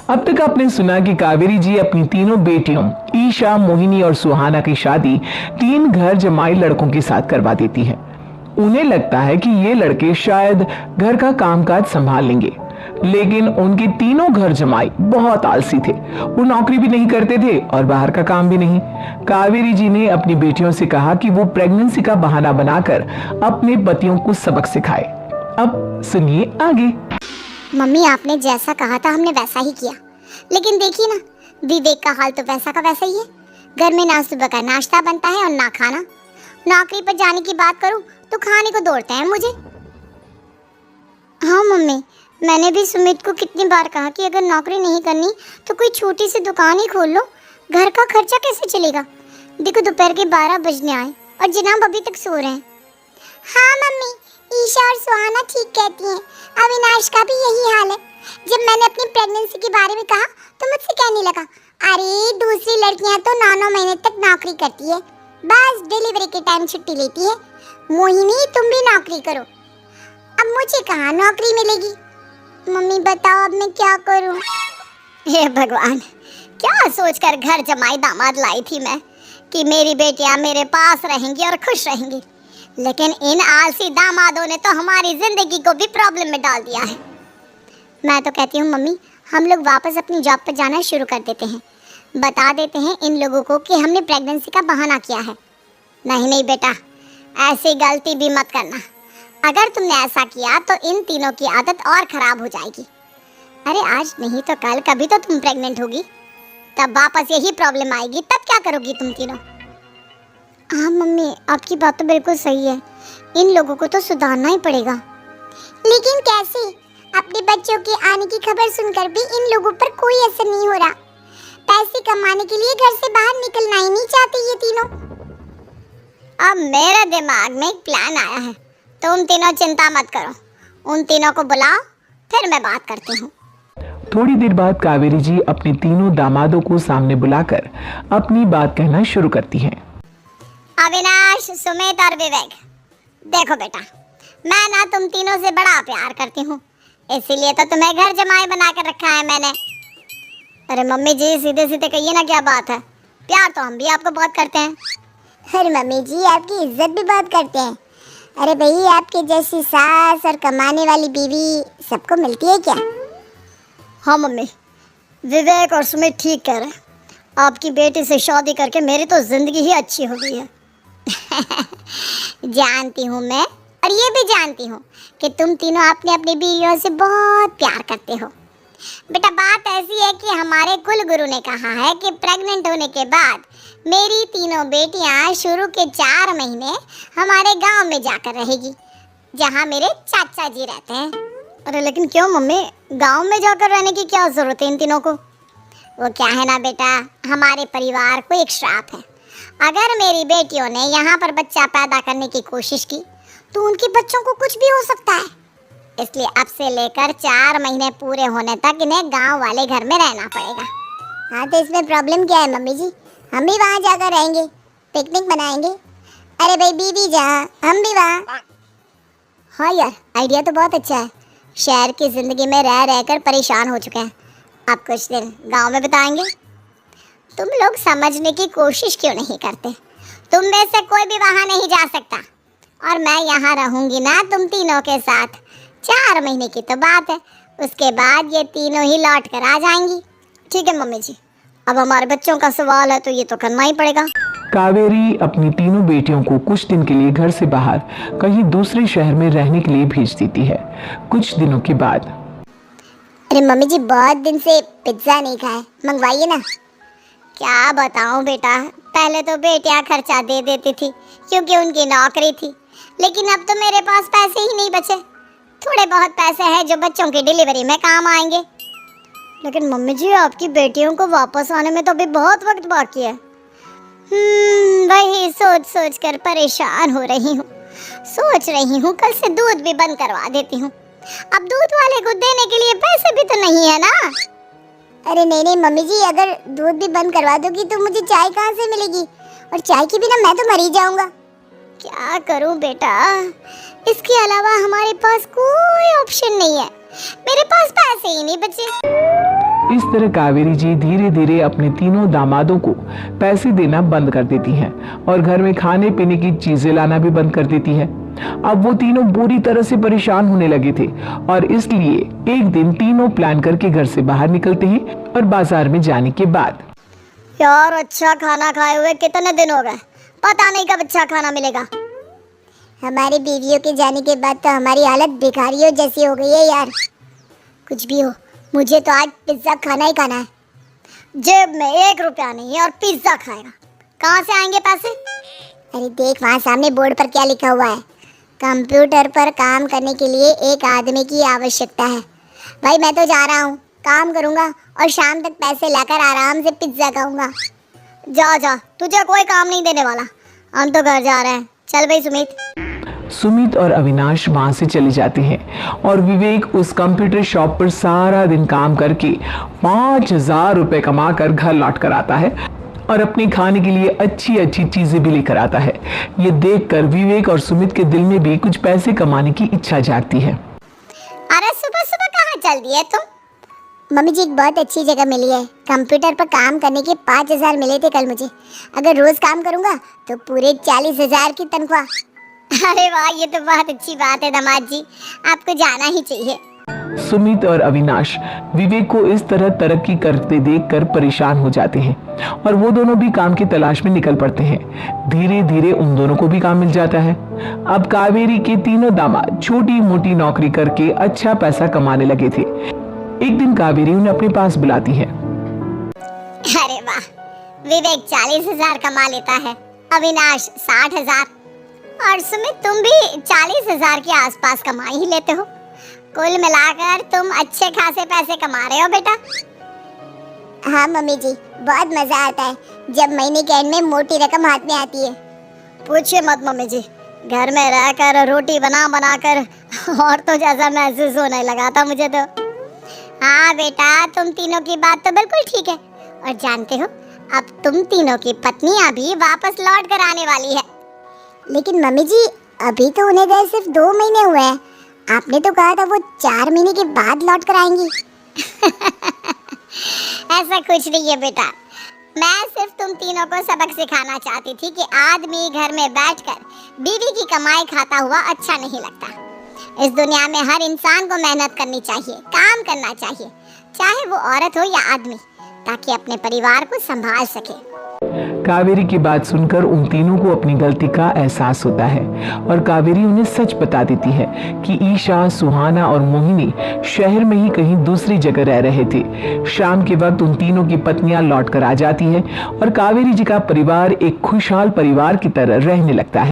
अब तक आपने सुना कि कावेरी जी अपनी तीनों बेटियों ईशा, मोहिनी और सुहाना की शादी 3 घर जमाई लड़कों के साथ करवा देती है। उन्हें लगता है कि ये लड़के शायद घर का कामकाज संभाल लेंगे, लेकिन उनके तीनों घर जमाई बहुत आलसी थे। वो नौकरी भी नहीं करते थे और बाहर का काम भी नहीं। कावेरी जी ने अपनी बेटियों से कहा कि वो प्रेगनेंसी का बहाना बनाकर अपने पतियों को सबक सिखाए। अब सुनिए आगे। मम्मी, आपने जैसा कहा था हमने वैसा ही किया, लेकिन देखिए ना, विवेक का हाल तो वैसा का वैसा ही है। घर में ना सुबह का नाश्ता बनता है और ना खाना। नौकरी पर जाने की बात करूं तो खाने को दौड़ते हैं मुझे। हाँ मम्मी, मैंने भी सुमित को कितनी बार कहा कि अगर नौकरी नहीं करनी तो कोई छोटी सी दुकान ही खोल लो, घर का खर्चा कैसे चलेगा। देखो दोपहर के 12 बजने आए और जनाब अभी तक सो रहे हैं। हाँ मम्मी, ईशा और सुहाना ठीक कहती हैं। अविनाश का भी यही हाल है। जब मैंने अपनी प्रेगनेंसी के बारे में कहा तो मुझसे कहने लगा, अरे दूसरी लड़कियां तो 9-9 महीने तक नौकरी करती है, बस डिलीवरी के टाइम छुट्टी लेती है। मोहिनी, तुम भी नौकरी करो। अब मुझे कहाँ नौकरी मिलेगी। मम्मी बताओ अब मैं क्या करूं। हे भगवान, क्या सोचकर घर जमाई दामाद लाई थी मैं कि मेरी बेटियां मेरे पास रहेंगी और खुश रहेंगी, लेकिन इन आलसी दामादों ने तो हमारी जिंदगी को भी प्रॉब्लम में डाल दिया है। मैं तो कहती हूँ मम्मी, हम लोग वापस अपनी जॉब पर जाना शुरू कर देते हैं। बता देते हैं इन लोगों को कि हमने प्रेगनेंसी का बहाना किया है। नहीं नहीं बेटा, ऐसी गलती भी मत करना। अगर तुमने ऐसा किया तो इन तीनों की आदत और खराब हो जाएगी। अरे आज नहीं तो कल कभी तो तुम प्रेग्नेंट होगी, तब वापस यही प्रॉब्लम आएगी। तब क्या करोगी तुम तीनों। हाँ मम्मी, आपकी बात तो बिल्कुल सही है। इन लोगों को तो सुधारना ही पड़ेगा। लेकिन कैसे? अपने बच्चों के आने की खबर सुनकर भी इन लोगों पर कोई असर नहीं हो रहा। पैसे कमाने के लिए घर से बाहर निकलना ही नहीं चाहते ये तीनों। अब मेरे दिमाग में एक प्लान आया है। तुम तीनों चिंता मत करो, उन तीनों को बुलाओ, फिर मैं बात करती हूँ। थोड़ी देर बाद कावेरी जी अपने तीनों दामादों को सामने बुलाकर अपनी बात कहना शुरू करती हैं। अविनाश, सुमित और विवेक, देखो बेटा, मैं ना तुम तीनों से बड़ा प्यार करती हूँ, इसीलिए तो तुम्हें घर जमाई बना कर रखा है मैंने। अरे मम्मी जी, सीधे सीधे कहिए ना, क्या बात है। प्यार तो हम भी आपको बहुत करते हैं। अरे मम्मी जी, आपकी इज्जत भी बहुत करते हैं। अरे भाई, आपके जैसी सास और कमाने वाली बीवी सबको मिलती है क्या। हाँ मम्मी, विवेक और सुमित ठीक कह रहे हैं। आपकी बेटी से शादी करके मेरी तो जिंदगी ही अच्छी हो गई है। जानती हूँ मैं, और ये भी जानती हूँ कि तुम तीनों अपने अपनी बीवियों से बहुत प्यार करते हो। बेटा, बात ऐसी है कि हमारे कुल गुरु ने कहा है कि प्रेग्नेंट होने के बाद मेरी तीनों बेटियां शुरू के 4 महीने हमारे गांव में जाकर रहेगी, जहां मेरे चाचा जी रहते हैं। अरे लेकिन क्यों मम्मी, गांव में जाकर रहने की क्या जरूरत है इन तीनों को। वो क्या है ना बेटा, हमारे परिवार को एक श्राप है। अगर मेरी बेटियों ने यहाँ पर बच्चा पैदा करने की कोशिश की तो उनके बच्चों को कुछ भी हो सकता है। इसलिए अब से लेकर 4 महीने पूरे होने तक इन्हें गांव वाले घर में रहना पड़ेगा। हाँ तो इसमें प्रॉब्लम क्या है मम्मी जी, हम भी वहाँ जाकर रहेंगे, पिकनिक मनाएंगे। अरे भाई बीवी जहाँ, हम भी वहाँ। हाँ यार, आइडिया तो बहुत अच्छा है। शहर की ज़िंदगी में रह रहकर परेशान हो चुके हैं, अब कुछ दिन गांव में बिताएंगे। तुम लोग समझने की कोशिश क्यों नहीं करते। तुम में से कोई भी वहाँ नहीं जा सकता, और मैं यहाँ रहूँगी ना तुम तीनों के साथ। 4 महीने की तो बात है, उसके बाद ये तीनों ही लौट कर आ जाएंगी। ठीक है मम्मी जी, अब हमारे बच्चों का सवाल है तो ये तो करना ही पड़ेगा। कावेरी अपनी तीनों बेटियों को कुछ दिन के लिए घर से बाहर कहीं दूसरे शहर में रहने के लिए भेज देती है। कुछ दिनों के बाद, अरे मम्मी जी, बहुत दिन से पिज्जा नहीं खाए, मंगवाइए ना। क्या बताऊं बेटा, पहले तो बेटियां खर्चा दे देती थी क्योंकि उनकी नौकरी थी, लेकिन अब तो मेरे पास पैसे ही नहीं बचे। थोड़े बहुत पैसे हैं जो बच्चों की डिलीवरी में काम आएंगे। लेकिन मम्मी जी, आपकी बेटियों को वापस आने में तो अभी बहुत वक्त बाकी है। वही सोच सोच कर परेशान हो रही हूँ। सोच रही हूँ कल से दूध भी बंद करवा देती हूँ। अब दूध वाले को देने के लिए पैसे भी तो नहीं है ना। अरे नहीं नहीं मम्मी जी, अगर दूध भी बंद करवा दोगी तो मुझे चाय कहाँ से मिलेगी, और चाय के बिना मैं तो मर ही जाऊंगा। क्या करूं बेटा, इसके अलावा हमारे पास कोई ऑप्शन नहीं है। मेरे पास पैसे ही नहीं बचे। इस तरह कावेरी जी धीरे धीरे अपने तीनों दामादों को पैसे देना बंद कर देती हैं और घर में खाने पीने की चीजें लाना भी बंद कर देती है। अब वो तीनों बुरी तरह से परेशान होने लगे थे और इसलिए एक दिन तीनों प्लान करके घर से बाहर निकलते हैं और बाजार में जाने के बाद यार अच्छा खाना खाए हुए कितने दिन हो गए, पता नहीं कब अच्छा खाना मिलेगा। हमारी बीवियों के जाने के बाद तो हमारी हालत भिखारियों जैसी हो गई है यार। कुछ भी हो, मुझे तो आज पिज्ज़ा खाना ही खाना है। जेब में 1 रुपया नहीं है और पिज्ज़ा खाएगा, कहाँ से आएंगे पैसे? अरे देख वहाँ सामने बोर्ड पर क्या लिखा हुआ है, कंप्यूटर पर काम करने के लिए एक आदमी की आवश्यकता है। भाई मैं तो जा रहा हूँ, काम करूँगा और शाम तक पैसे लाकर आराम से पिज्ज़ा खाऊंगा। जा जा, तुझे कोई काम नहीं देने वाला, हम तो घर जा रहे हैं। चल भाई सुमित और अविनाश वहां से चले जाते हैं और विवेक उस कंप्यूटर शॉप पर सारा दिन काम करके 5,000 रुपए कमाकर घर लौट कर आता है और अपने खाने के लिए अच्छी अच्छी चीजें भी लेकर आता है। ये देखकर विवेक और सुमित के दिल में भी कुछ पैसे कमाने की इच्छा जागती है। अरे सुबह सुबह कहाँ चल दिए तुम? मम्मी जी एक बहुत अच्छी जगह मिली है, कंप्यूटर पर काम करने के 5,000 मिले थे कल मुझे। अगर रोज काम करूँगा तो पूरे 40,000 की तनख्वाह। अरे वाह, ये तो बहुत अच्छी बात है दामाद जी, आपको जाना ही चाहिए। सुमित और अविनाश विवेक को इस तरह तरक्की करते देखकर परेशान हो जाते हैं और वो दोनों भी काम की तलाश में निकल पड़ते हैं। धीरे धीरे उन दोनों को भी काम मिल जाता है। अब कावेरी के तीनों दामाद छोटी मोटी नौकरी करके अच्छा पैसा कमाने लगे थे। एक दिन कावेरी उन्हें अपने पास बुलाती है। अरे वाह, विवेक 40,000 कमा लेता है, अविनाश 60,000 और सुमित तुम भी 40,000 के आसपास कमा ही लेते हो। कुल मिलाकर तुम अच्छे खासे पैसे कमा रहे हो बेटा। हाँ मम्मी जी, बहुत मजा आता है जब महीने के एंड में मोटी रकम हाथ में आती है। पूछिए मत मम्मी जी, घर में रहकर रोटी बना बना कर और तो जैसा महसूस होने लगा था मुझे तो। हाँ बेटा, तुम तीनों की बात तो बिल्कुल ठीक है और जानते हो अब तुम तीनों की पत्नियां भी वापस लौट कर आने वाली है। लेकिन मम्मी जी अभी तो उन्हें गए सिर्फ 2 महीने हुए हैं, आपने तो कहा था वो 4 महीने के बाद लौट कर आएंगी। ऐसा कुछ नहीं है बेटा, मैं सिर्फ तुम तीनों को सबक सिखाना चाहती थी कि आदमी घर में बैठकर बीवी की कमाई खाता हुआ अच्छा नहीं लगता। इस दुनिया में हर इंसान को मेहनत करनी चाहिए, काम करना चाहिए, चाहे वो औरत हो या आदमी, ताकि अपने परिवार को संभाल सके। कावेरी की बात सुनकर उन तीनों को अपनी गलती का एहसास होता है और कावेरी उन्हें सच बता देती है कि ईशा, सुहाना और मोहिनी शहर में ही कहीं दूसरी जगह रह रहे थे। शाम के वक्त उन तीनों की पत्नियां लौट कर आ जाती हैं और कावेरी जी का परिवार एक खुशहाल परिवार की तरह रहने लगता है।